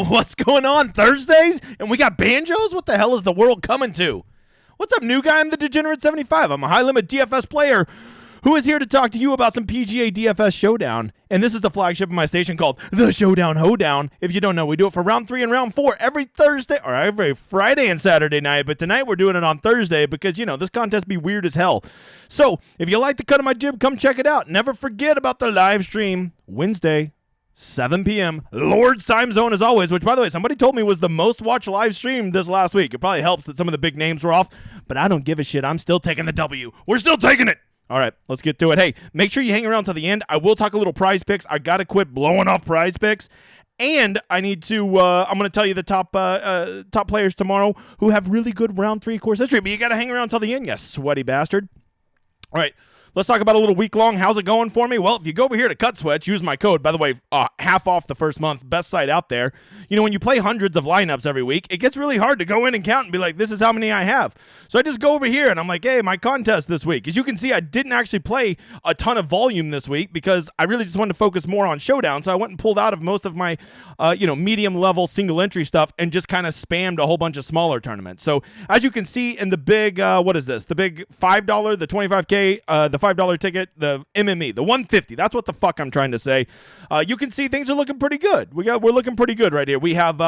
What's going on Thursdays? And we got banjos? What the hell is the world coming to? What's up, new guy? I'm the Degenerate 75. I'm a high-limit DFS player who is here to talk to you about some PGA DFS Showdown. And this is the flagship of my station called the Showdown Hoedown. If you don't know, we do it for round 3 and round 4 every Thursday, or every Friday and Saturday night. But tonight we're doing it on Thursday because, you know, this contest be weird as hell. So if you like the cut of my jib, come check it out. Never forget about the live stream Wednesday, 7 p.m. Lord's time zone as always, which, by the way, somebody told me was the most watched live stream this last week. It probably helps that some of the big names were off, but I don't give a shit. I'm still taking the W. We're still taking it. All right, let's get to it. Hey, make sure you hang around till the end. I will talk a little prize picks. I got to quit blowing off prize picks. And I need to, I'm going to tell you the top players tomorrow who have really good round 3 course history, but you got to hang around till the end, you sweaty bastard. All right. Let's talk about a little week long. How's it going for me? Well, if you go over here to Cut Sweats, use my code. By the way, half off the first month. Best site out there. You know, when you play hundreds of lineups every week, it gets really hard to go in and count and be like, this is how many I have. So I just go over here and I'm like, hey, my contest this week. As you can see, I didn't actually play a ton of volume this week because I really just wanted to focus more on Showdown. So I went and pulled out of most of my, medium level single entry stuff and just kind of spammed a whole bunch of smaller tournaments. So as you can see in the big, what is this? The big $5, the 25K, the $5 ticket, the MME, the 150. That's what the fuck I'm trying to say. You can see things are looking pretty good. We're looking pretty good right here. We have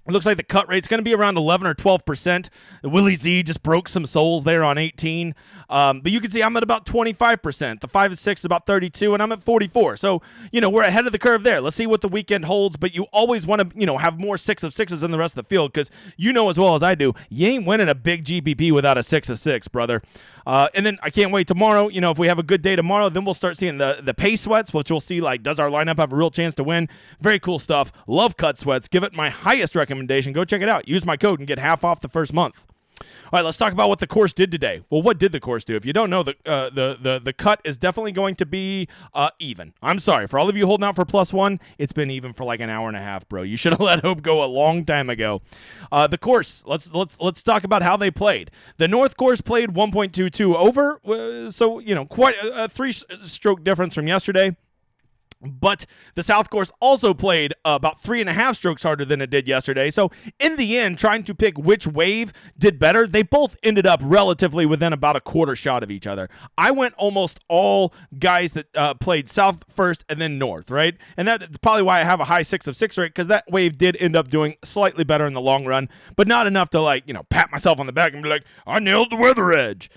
it looks like the cut rate's going to be around 11 or 12%. Willie Z just broke some souls there on 18. But you can see I'm at about 25%. The 5 and 6 is about 32, and I'm at 44. So, we're ahead of the curve there. Let's see what the weekend holds. But you always want to, have more 6 of 6s in the rest of the field because you know as well as I do, you ain't winning a big GPP without a 6 of 6, brother. And then I can't wait tomorrow. If we have a good day tomorrow, then we'll start seeing the pay sweats, which we'll see, like, does our lineup have a real chance to win? Very cool stuff. Love Cut Sweats. Give it my highest recommendation. Go check it out. Use my code and get half off the first month. All right, let's talk about what the course did today. Well, what did the course do? If you don't know, the cut is definitely going to be even. I'm sorry. For all of you holding out for +1, it's been even for like an hour and a half, bro. You should have let Hope go a long time ago. The course, let's talk about how they played. The North course played 1.22 over, so, quite a 3-stroke difference from yesterday. But the South course also played about 3.5 strokes harder than it did yesterday. So in the end, trying to pick which wave did better, they both ended up relatively within about a quarter shot of each other. I went almost all guys that played South first and then North, right? And that's probably why I have a high 6 of 6 rate, because that wave did end up doing slightly better in the long run, but not enough to pat myself on the back and be like, I nailed the weather edge.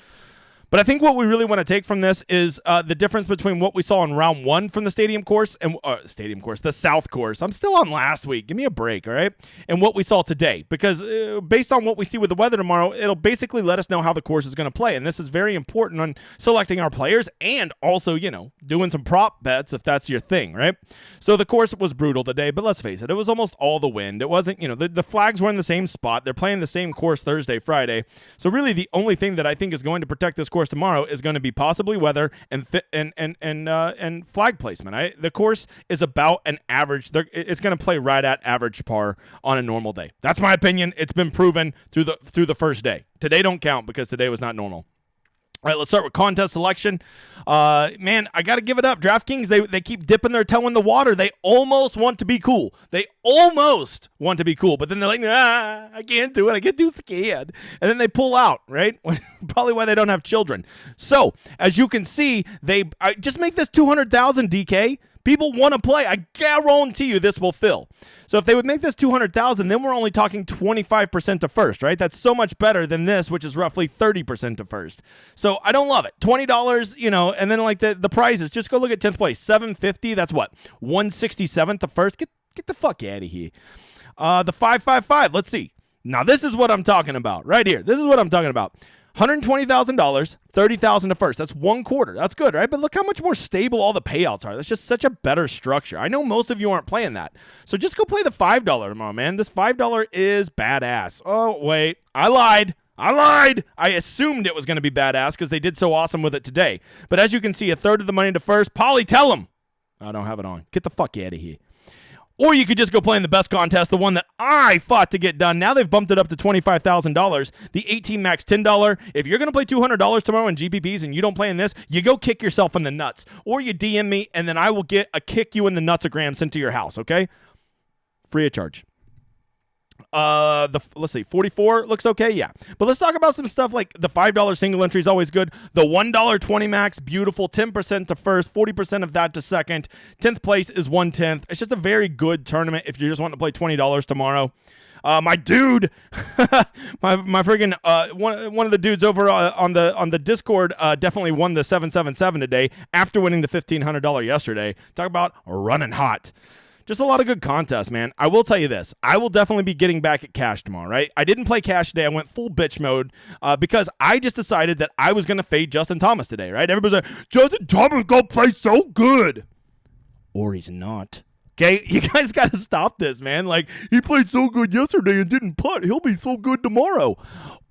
But I think what we really want to take from this is the difference between what we saw in round 1 from the stadium course and the South course. I'm still on last week. Give me a break, all right? And what we saw today, because based on what we see with the weather tomorrow, it'll basically let us know how the course is going to play. And this is very important on selecting our players and also, doing some prop bets if that's your thing, right? So the course was brutal today, but let's face it, it was almost all the wind. It wasn't, the flags were in the same spot. They're playing the same course Thursday, Friday. So really the only thing that I think is going to protect this course tomorrow is going to be possibly weather and flag placement. The course is about an average. It's going to play right at average par on a normal day. That's my opinion. It's been proven through the first day. Today don't count because today was not normal. All right, let's start with contest selection. Man, I got to give it up. DraftKings, they keep dipping their toe in the water. They almost want to be cool. But then they're like, I can't do it. I get too scared. And then they pull out, right? Probably why they don't have children. So, as you can see, I just make this 200,000 DK. People want to play. I guarantee you this will fill. So if they would make this 200,000, then we're only talking 25% to first, right? That's so much better than this, which is roughly 30% to first. So I don't love it. $20, and then like the prizes. Just go look at 10th place. $750. That's what? $167 to first. Get the fuck out of here. The 555. Let's see. Now this is what I'm talking about right here. This is what I'm talking about. $120,000, $30,000 to first. That's 1 quarter. That's good, right? But look how much more stable all the payouts are. That's just such a better structure. I know most of you aren't playing that. So just go play the $5 tomorrow, man. This $5 is badass. Oh, wait. I lied. I assumed it was going to be badass because they did so awesome with it today. But as you can see, 1/3 of the money to first. Polly, tell them. I don't have it on. Get the fuck out of here. Or you could just go play in the best contest, the one that I fought to get done. Now they've bumped it up to $25,000. The 18 max $10. If you're going to play $200 tomorrow in GPPs and you don't play in this, you go kick yourself in the nuts. Or you DM me, and then I will get a kick you in the nutsagram sent to your house, okay? free of charge. Let's see, 44 looks okay, yeah. But let's talk about some stuff like the $5 single entry is always good. The $1.20 max, beautiful. 10% to first, 40% of that to second. 10th place is 1/10. It's just a very good tournament if you just want to play $20 tomorrow. My dude, my friggin' one of the dudes over on the Discord definitely won the 777 today after winning the $1,500 yesterday. Talk about running hot. Just a lot of good contests, man. I will tell you this. I will definitely be getting back at cash tomorrow, right? I didn't play cash today. I went full bitch mode because I just decided that I was going to fade Justin Thomas today, right? Everybody's like, Justin Thomas going to play so good. Or he's not. Okay? You guys got to stop this, man. Like, he played so good yesterday and didn't putt. He'll be so good tomorrow.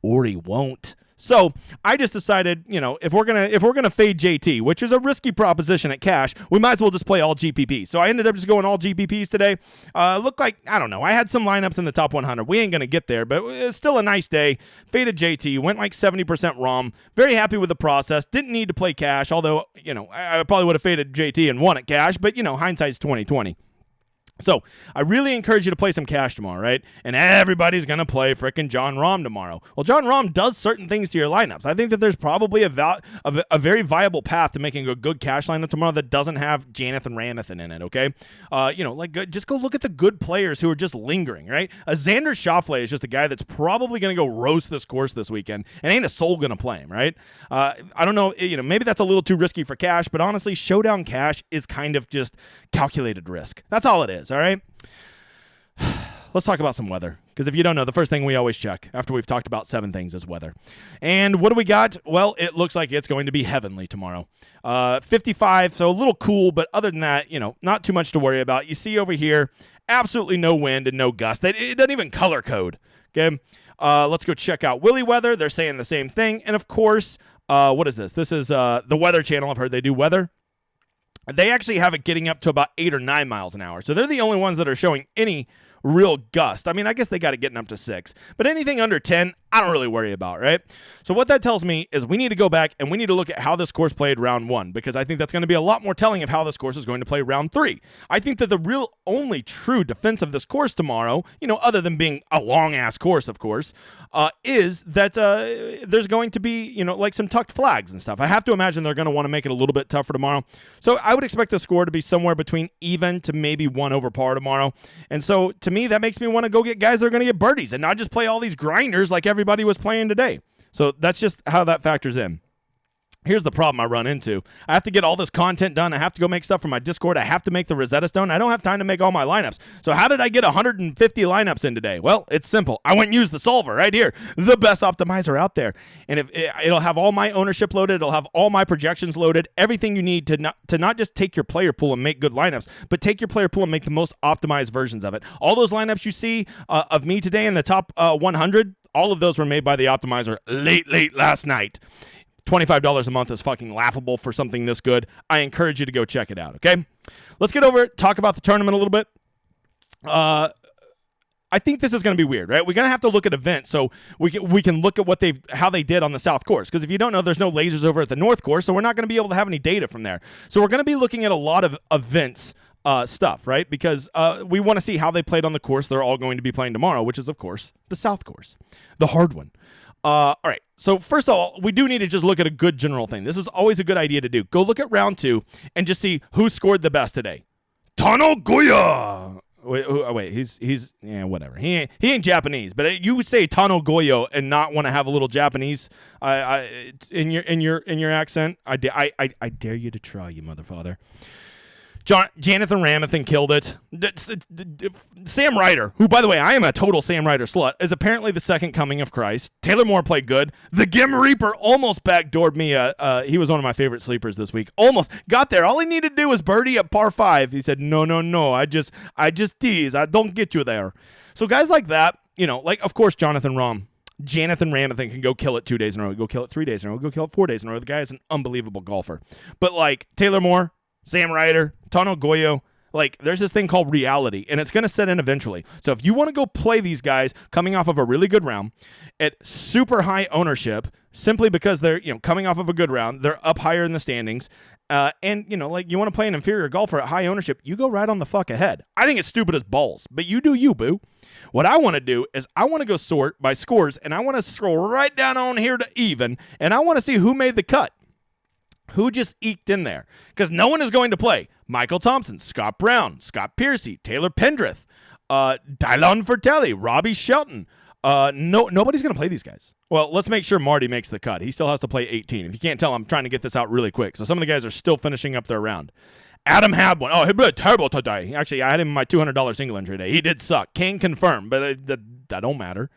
Or he won't. So I just decided, if we're gonna fade JT, which is a risky proposition at cash, we might as well just play all GPPs. So I ended up just going all GPPs today. Looked like, I don't know, I had some lineups in the top 100. We ain't gonna get there, but it's still a nice day. Faded JT, went like 70% ROM. Very happy with the process. Didn't need to play cash, although I probably would have faded JT and won at cash. But hindsight's 20/20. So I really encourage you to play some cash tomorrow, right? And everybody's going to play frickin' John Rahm tomorrow. Well, John Rahm does certain things to your lineups. I think that there's probably a very viable path to making a good cash lineup tomorrow that doesn't have Jonathan Ramathan in it, okay? Just go look at the good players who are just lingering, right? Xander Schauffele is just a guy that's probably going to go roast this course this weekend, and ain't a soul going to play him, right? I don't know, maybe that's a little too risky for cash, but honestly, Showdown cash is kind of just calculated risk. That's all it is. All right, let's talk about some weather, because if you don't know, the first thing we always check after we've talked about 7 things is weather. And what do we got? Well, it looks like it's going to be heavenly tomorrow. 55, so a little cool, but other than that, not too much to worry about. You see over here, absolutely no wind and no gust. It doesn't even color code, okay? Let's go check out Willy Weather. They're saying the same thing. And, of course, what is this? This is the Weather Channel. I've heard they do weather. They actually have it getting up to about 8 or 9 miles an hour. So they're the only ones that are showing any real gust. I mean, I guess they got it getting up to 6. But anything under 10, I don't really worry about, right? So what that tells me is we need to go back and we need to look at how this course played round 1, because I think that's going to be a lot more telling of how this course is going to play round 3. I think that the real only true defense of this course tomorrow, other than being a long-ass course, of course, is that there's going to be, like some tucked flags and stuff. I have to imagine they're going to want to make it a little bit tougher tomorrow. So I would expect the score to be somewhere between even to maybe 1 over par tomorrow. And so to me, that makes me want to go get guys that are going to get birdies and not just play all these grinders like everybody was playing today. So that's just how that factors in. Here's the problem I run into. I have to get all this content done. I have to go make stuff for my Discord. I have to make the Rosetta Stone. I don't have time to make all my lineups. So how did I get 150 lineups in today? Well, it's simple. I went and used the solver right here, the best optimizer out there. And it'll have all my ownership loaded. It'll have all my projections loaded, everything you need to not just take your player pool and make good lineups, but take your player pool and make the most optimized versions of it. All those lineups you see of me today in the top 100, all of those were made by the optimizer late last night. $25 a month is fucking laughable for something this good. I encourage you to go check it out, okay? Let's get over it, talk about the tournament a little bit. I think this is going to be weird, right? We're going to have to look at events so we can look at how they did on the South Course. Because if you don't know, there's no lasers over at the North Course, so we're not going to be able to have any data from there. So we're going to be looking at a lot of events stuff, right? Because we want to see how they played on the course they're all going to be playing tomorrow, which is, of course, the South Course, the hard one. All right, so first of all, we do need to just look at a good general thing. This is always a good idea to do. Go look at round 2 and just see who scored the best today. Tano Goya. Wait, he's whatever. He ain't Japanese, but you would say Tano Goyo and not want to have a little Japanese in your accent. I dare you to try, you motherfather. Jonathan Ramathan killed it. Sam Ryder, who, by the way, I am a total Sam Ryder slut, is apparently the second coming of Christ. Taylor Moore played good. The Gim Reaper almost backdoored me. He was one of my favorite sleepers this week. Almost got there. All he needed to do was birdie at par 5. He said, no. I just tease. I don't get you there. So guys like that, like, of course, Jonathan Ramathan can go kill it 2 days in a row, go kill it 3 days in a row, go kill it 4 days in a row. The guy is an unbelievable golfer. But like Taylor Moore, Sam Ryder, Tano Goyo, like there's this thing called reality, and it's going to set in eventually. So if you want to go play these guys coming off of a really good round at super high ownership, simply because they're, coming off of a good round. They're up higher in the standings. And, you want to play an inferior golfer at high ownership, you go right on the fuck ahead. I think it's stupid as balls, but you do you, boo. What I want to do is I want to go sort by scores, and I want to scroll right down on here to even, and I want to see who made the cut. Who just eked in there? Because no one is going to play Michael Thompson, Scott Brown, Scott Piercy, Taylor Pendrith, Dylan Fratelli, Robbie Shelton. Nobody's going to play these guys. Well, let's make sure Marty makes the cut. He still has to play 18. If you can't tell, I'm trying to get this out really quick. So some of the guys are still finishing up their round. Adam had one. Oh, he played terrible today. Actually, I had him in my $200 single entry today. He did suck. Can confirm, but that don't matter.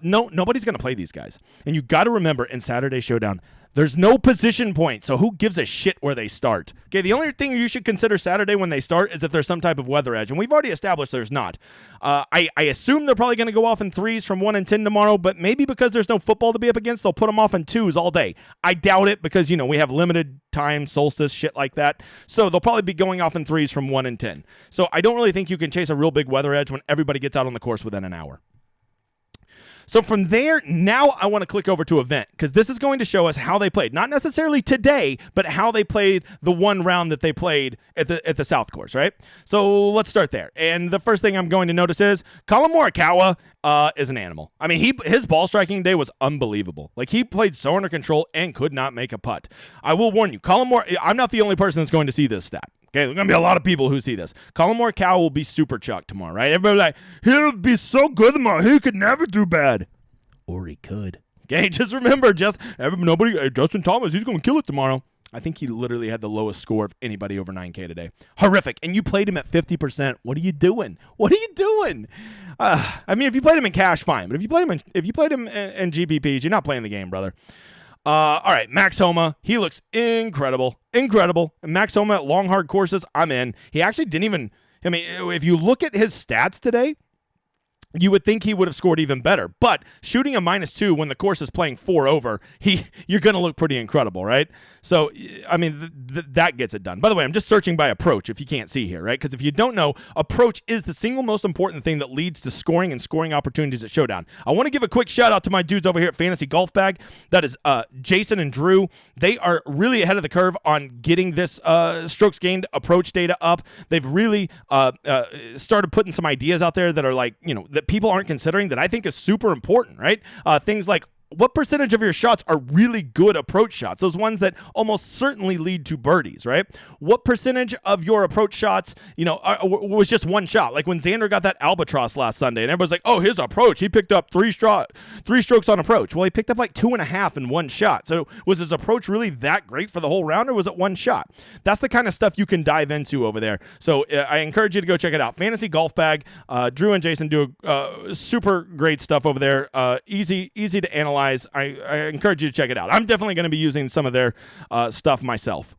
Nobody's going to play these guys. And you got to remember in Saturday Showdown, there's no position point, so who gives a shit where they start? Okay, the only thing you should consider Saturday when they start is if there's some type of weather edge, and we've already established there's not. I assume they're probably going to go off in 3s from 1 and 10 tomorrow, but maybe because there's no football to be up against, they'll put them off in 2s all day. I doubt it because, we have limited time, solstice, shit like that, so they'll probably be going off in 3s from 1 and 10. So I don't really think you can chase a real big weather edge when everybody gets out on the course within an hour. So from there, now I want to click over to event because this is going to show us how they played. Not necessarily today, but how they played the one round that they played at the South Course, right? So let's start there. And the first thing I'm going to notice is Colin Morikawa is an animal. I mean, his ball striking day was unbelievable. Like, he played so under control and could not make a putt. I will warn you, I'm not the only person that's going to see this stat. Okay, there's going to be a lot of people who see this. Colin Morikawa will be super chucked tomorrow, right? Everybody like, he'll be so good tomorrow. He could never do bad. Or he could. Okay, just remember, Justin Thomas, he's going to kill it tomorrow. I think he literally had the lowest score of anybody over 9K today. Horrific. And you played him at 50%. What are you doing? I mean, if you played him in cash, fine. But if you played him in GPPs, you're not playing the game, brother. All right, Max Homa, he looks incredible. And Max Homa at long, hard courses, I'm in. He actually didn't even, if you look at his stats today, you would think he would have scored even better. But shooting a -2 when the course is playing 4 over, you're going to look pretty incredible, right? So, that gets it done. By the way, I'm just searching by approach if you can't see here, right? Because if you don't know, approach is the single most important thing that leads to scoring and scoring opportunities at Showdown. I want to give a quick shout out to my dudes over here at Fantasy Golf Bag. That is Jason and Drew. They are really ahead of the curve on getting this strokes gained approach data up. They've really started putting some ideas out there that are like, that people aren't considering that I think is super important, right? Things like, what percentage of your shots are really good approach shots? Those ones that almost certainly lead to birdies, right? What percentage of your approach shots, was just one shot? Like when Xander got that albatross last Sunday, and everybody's like, "Oh, his approach, he picked up three strokes on approach." Well, he picked up like 2.5 in one shot. So was his approach really that great for the whole round, or was it one shot? That's the kind of stuff you can dive into over there. So I encourage you to go check it out. Fantasy Golf Bag. Drew and Jason do super great stuff over there. Easy to analyze. I encourage you to check it out. I'm definitely going to be using some of their stuff myself.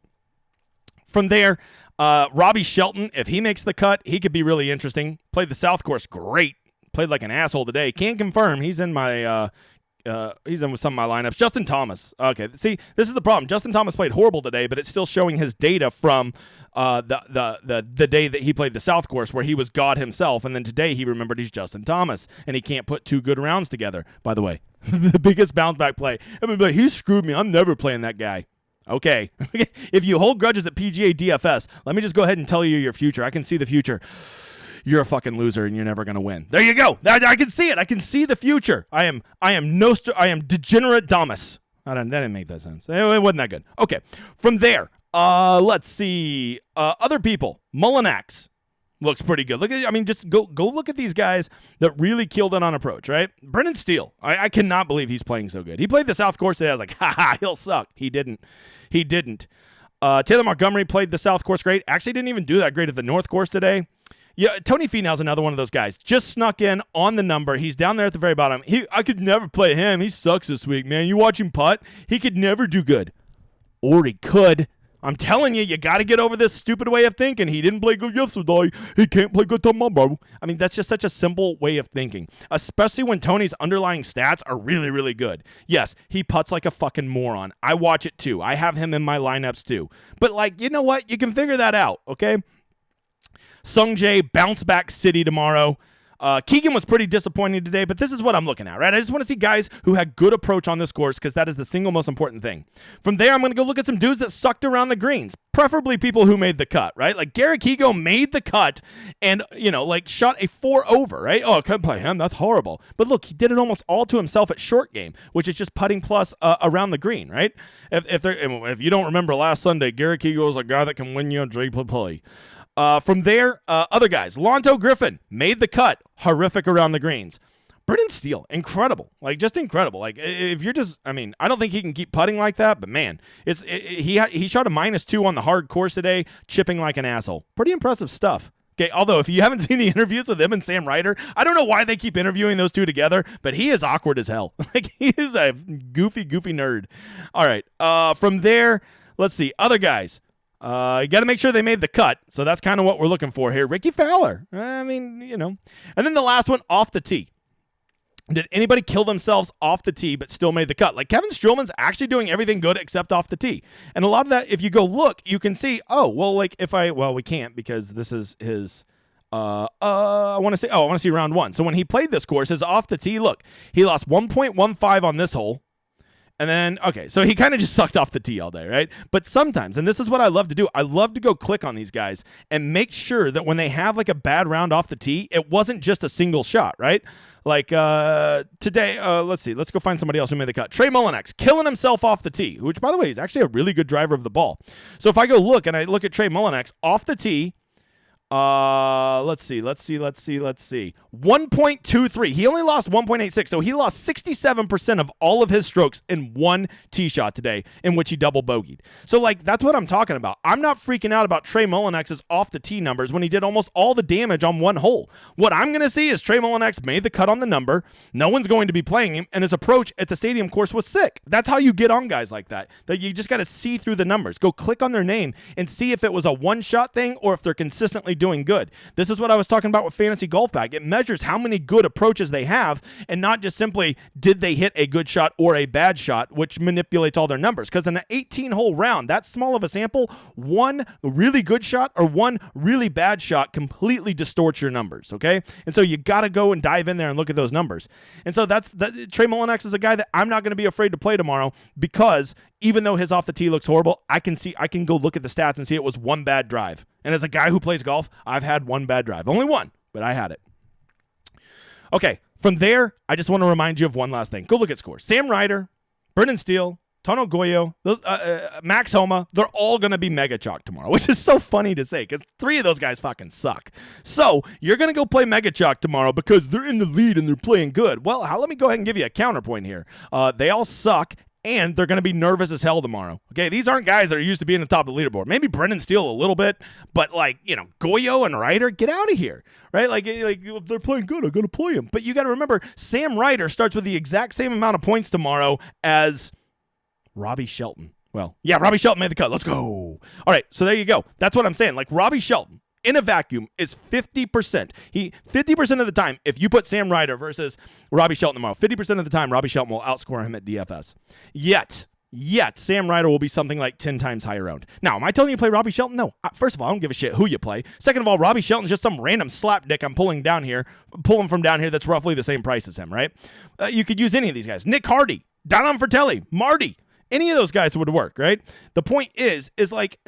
From there, Robbie Shelton, if he makes the cut, he could be really interesting. Played the South Course great. Played like an asshole today. Can't confirm. He's in my he's in with some of my lineups. Justin Thomas. Okay, see, this is the problem. Justin Thomas played horrible today, but it's still showing his data from the day that he played the South Course where he was God himself, and then today he remembered he's Justin Thomas, and he can't put 2 good rounds together. By the way, the biggest bounce back play. Everybody, he screwed me. I'm never playing that guy. Okay. If you hold grudges at PGA DFS, let me just go ahead and tell you your future. I can see the future. You're a fucking loser and you're never going to win. There you go. I can see it. I can see the future. I am degenerate Damas. That didn't make that sense. It wasn't that good. Okay. From there, let's see. Other people. Mullinax looks pretty good. Just go look at these guys that really killed it on approach, right? Brendan Steele. I cannot believe he's playing so good. He played the South Course today. I was like, he'll suck. He didn't. Taylor Montgomery played the South Course great. Actually didn't even do that great at the North Course today. Yeah, Tony Finau's another one of those guys. Just snuck in on the number. He's down there at the very bottom. I could never play him. He sucks this week, man. You watch him putt, he could never do good. Or he could. I'm telling you, you got to get over this stupid way of thinking. He didn't play good yesterday. He can't play good tomorrow. That's just such a simple way of thinking, especially when Tony's underlying stats are really, really good. Yes, he putts like a fucking moron. I watch it too. I have him in my lineups too. But you know what? You can figure that out, okay? Sung Jae, bounce back city tomorrow. Keegan was pretty disappointing today, but this is what I'm looking at, right? I just want to see guys who had good approach on this course because that is the single most important thing. From there, I'm going to go look at some dudes that sucked around the greens, preferably people who made the cut, right? Like Garrett Higo made the cut and, shot a 4 over, right? Oh, I couldn't play him. That's horrible. But look, he did it almost all to himself at short game, which is just putting plus around the green, right? If you don't remember last Sunday, Garrett Higo was a guy that can win you a play. From there, other guys. Lonto Griffin made the cut. Horrific around the greens. Brendan Steele, incredible. Just incredible. If you're just, I don't think he can keep putting like that, but man, he shot a -2 on the hard course today, chipping like an asshole. Pretty impressive stuff. Okay, although if you haven't seen the interviews with him and Sam Ryder, I don't know why they keep interviewing those two together, but he is awkward as hell. He is a goofy nerd. All right, from there, let's see. Other guys. You got to make sure they made the cut, so that's kind of what we're looking for here. Ricky Fowler. And then the last one, off the tee. Did anybody kill themselves off the tee but still made the cut? Kevin Strillman's actually doing everything good except off the tee. And a lot of that, if you go look, you can see, we can't because this is his, I want to see round 1. So when he played this course, his off the tee, look, he lost 1.15 on this hole. And then, okay, so he kind of just sucked off the tee all day, right? But sometimes, and this is what I love to do, I love to go click on these guys and make sure that when they have a bad round off the tee, it wasn't just a single shot, right? Today, let's see, let's go find somebody else who made the cut. Trey Mullinax, killing himself off the tee, which, by the way, is actually a really good driver of the ball. So if I go look and I look at Trey Mullinax off the tee, let's see. 1.23. He only lost 1.86, so he lost 67% of all of his strokes in one tee shot today, in which he double bogeyed. So, that's what I'm talking about. I'm not freaking out about Trey Mullinax's off the tee numbers when he did almost all the damage on one hole. What I'm going to see is Trey Mullinax made the cut on the number. No one's going to be playing him, and his approach at the stadium course was sick. That's how you get on guys like that. That you just got to see through the numbers. Go click on their name and see if it was a one-shot thing or if they're consistently doing good. This is what I was talking about with Fantasy Golf Bag. It measures how many good approaches they have and not just simply did they hit a good shot or a bad shot, which manipulates all their numbers. Because in an 18-hole round, that small of a sample, one really good shot or one really bad shot completely distorts your numbers, okay? And so you got to go and dive in there and look at those numbers. And so Trey Mullinax is a guy that I'm not going to be afraid to play tomorrow because even though his off the tee looks horrible, I can go look at the stats and see it was one bad drive. And as a guy who plays golf, I've had one bad drive. Only one, but I had it. Okay, from there, I just want to remind you of one last thing. Go look at scores. Sam Ryder, Brendan Steele, Tono Goyo, Max Homa, they're all going to be mega chalk tomorrow, which is so funny to say because 3 of those guys fucking suck. So you're going to go play mega chalk tomorrow because they're in the lead and they're playing good. Well, let me go ahead and give you a counterpoint here. They all suck. And they're going to be nervous as hell tomorrow. Okay, these aren't guys that are used to being at the top of the leaderboard. Maybe Brendan Steele a little bit, but Goyo and Ryder, get out of here, right? If they're playing good, I'm going to play them. But you got to remember, Sam Ryder starts with the exact same amount of points tomorrow as Robbie Shelton. Well, yeah, Robbie Shelton made the cut. Let's go. All right, so there you go. That's what I'm saying. Robbie Shelton in a vacuum is 50%. 50% of the time, if you put Sam Ryder versus Robbie Shelton tomorrow, 50% of the time, Robbie Shelton will outscore him at DFS. Yet, Sam Ryder will be something like 10 times higher owned. Now, am I telling you to play Robbie Shelton? No. First of all, I don't give a shit who you play. Second of all, Robbie Shelton's just some random slapdick I'm pulling from down here that's roughly the same price as him, right? You could use any of these guys. Nick Hardy, Don Fratelli, Marty. Any of those guys would work, right? The point is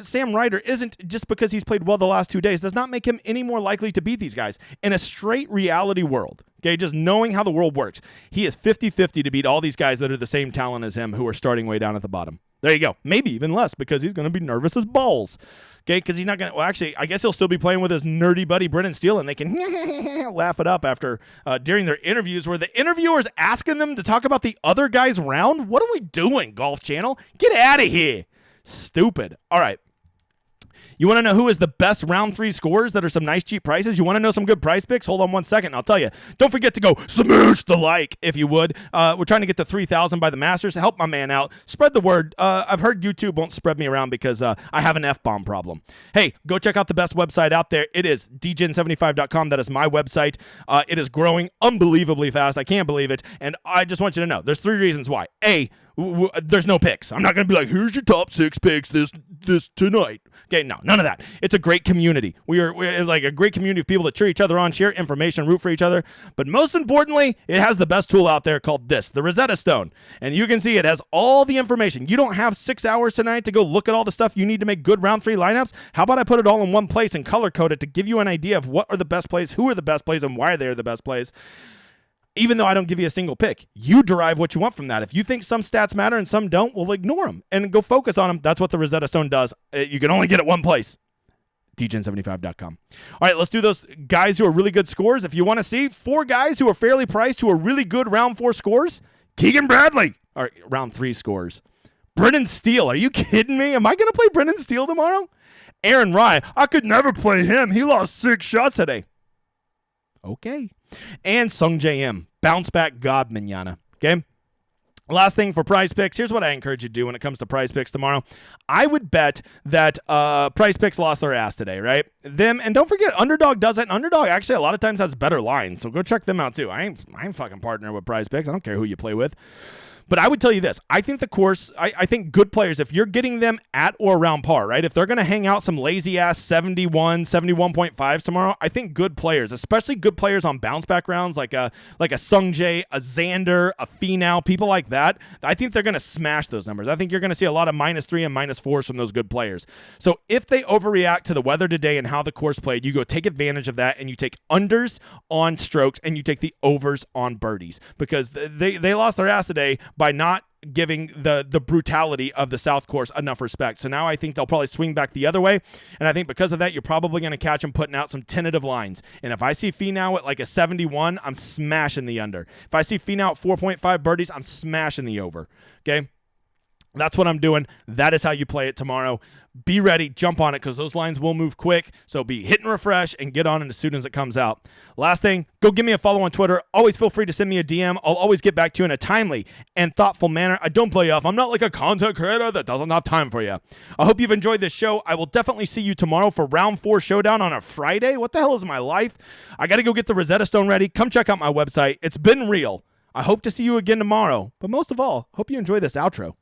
Sam Ryder isn't, just because he's played well the last 2 days, does not make him any more likely to beat these guys. In a straight reality world, okay, just knowing how the world works, he is 50-50 to beat all these guys that are the same talent as him who are starting way down at the bottom. There you go. Maybe even less because he's going to be nervous as balls. Okay, because he's not going to, well, actually, I guess he'll still be playing with his nerdy buddy Brendan Steele, and they can laugh it up after during their interviews where the interviewer's asking them to talk about the other guy's round. What are we doing, Golf Channel? Get out of here. Stupid. All right. You want to know who is the best round 3 scorers that are some nice cheap prices? You want to know some good price picks? Hold on 1 second. I'll tell you. Don't forget to go smash the like if you would. We're trying to get to 3,000 by the Masters. Help my man out. Spread the word. I've heard YouTube won't spread me around because I have an F-bomb problem. Hey, go check out the best website out there. It is dgen75.com. That is my website. It is growing unbelievably fast. I can't believe it. And I just want you to know there's 3 reasons why. A, There's no picks. I'm not going to be like, here's your top 6 picks this tonight. Okay, no, none of that. It's a great community. We're like a great community of people that cheer each other on, share information, root for each other. But most importantly, it has the best tool out there called the Rosetta Stone. And you can see it has all the information. You don't have 6 hours tonight to go look at all the stuff you need to make good round 3 lineups. How about I put it all in one place and color code it to give you an idea of what are the best plays, who are the best plays, and why they're the best plays. Even though I don't give you a single pick, you derive what you want from that. If you think some stats matter and some don't, well, ignore them and go focus on them. That's what the Rosetta Stone does. You can only get it one place. DGen75.com. All right, let's do those guys who are really good scores. If you want to see 4 guys who are fairly priced who are really good round 4 scores, Keegan Bradley. All right, round 3 scores. Brennan Steele. Are you kidding me? Am I going to play Brennan Steele tomorrow? Aaron Rye. I could never play him. He lost 6 shots today. Okay. And Sung J M. Bounce back God manana. Okay. Last thing for prize picks. Here's what I encourage you to do when it comes to prize picks tomorrow. I would bet that prize picks lost their ass today, right? And don't forget, Underdog does it. And Underdog actually a lot of times has better lines. So go check them out too. I ain't fucking partner with prize picks. I don't care who you play with. But I would tell you this. I think the course, I think good players, if you're getting them at or around par, right? If they're going to hang out some lazy-ass 71, 71.5s tomorrow, I think good players, especially good players on bounce-back rounds like a Sung Jae, a Xander, a Finau, people like that, I think they're going to smash those numbers. I think you're going to see a lot of -3 and -4s from those good players. So if they overreact to the weather today and how the course played, you go take advantage of that and you take unders on strokes and you take the overs on birdies because they lost their ass today by not giving the brutality of the South course enough respect. So now I think they'll probably swing back the other way. And I think because of that, you're probably going to catch them putting out some tentative lines. And if I see Finau at like a 71, I'm smashing the under. If I see Finau at 4.5 birdies, I'm smashing the over. Okay. That's what I'm doing. That is how you play it tomorrow. Be ready. Jump on it because those lines will move quick. So be hit and refresh and get on it as soon as it comes out. Last thing, go give me a follow on Twitter. Always feel free to send me a DM. I'll always get back to you in a timely and thoughtful manner. I don't play off. I'm not like a content creator that doesn't have time for you. I hope you've enjoyed this show. I will definitely see you tomorrow for round 4 showdown on a Friday. What the hell is my life? I got to go get the Rosetta Stone ready. Come check out my website. It's been real. I hope to see you again tomorrow. But most of all, hope you enjoy this outro.